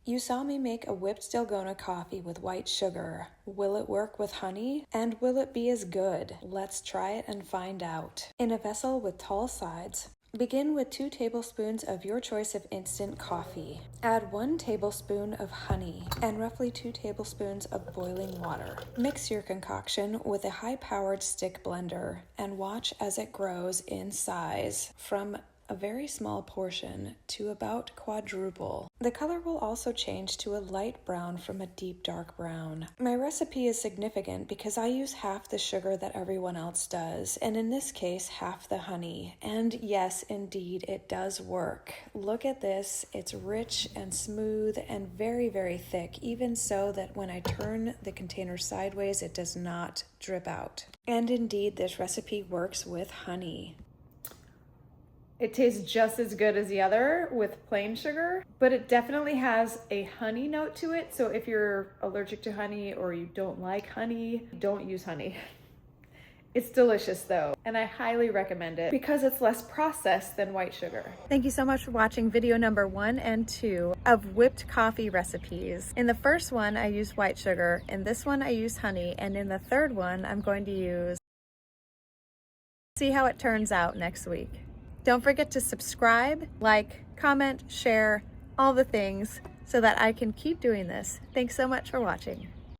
You saw me make a whipped Dalgona coffee with white sugar. Will it work with honey? And will it be as good? Let's try it and find out. In a vessel with tall sides, begin with 2 tablespoons of your choice of instant coffee. Add 1 tablespoon of honey and roughly 2 tablespoons of boiling water. Mix your concoction with a high-powered stick blender and watch as it grows in size from a very small portion to about quadruple. The color will also change to a light brown from a deep dark brown. My recipe is significant because I use half the sugar that everyone else does, and in this case, half the honey. And yes, indeed, it does work. Look at this. It's rich and smooth and very, very thick, even so that when I turn the container sideways, it does not drip out. And indeed, this recipe works with honey. It tastes just as good as the other with plain sugar, but it definitely has a honey note to it. So if you're allergic to honey or you don't like honey, don't use honey. It's delicious though, and I highly recommend it because it's less processed than white sugar. Thank you so much for watching video number 1 and 2 of whipped coffee recipes. In the first one, I used white sugar. In this one, I used honey. And in the third one, I'm going to use... See how it turns out next week. Don't forget to subscribe, like, comment, share, all the things so that I can keep doing this. Thanks so much for watching.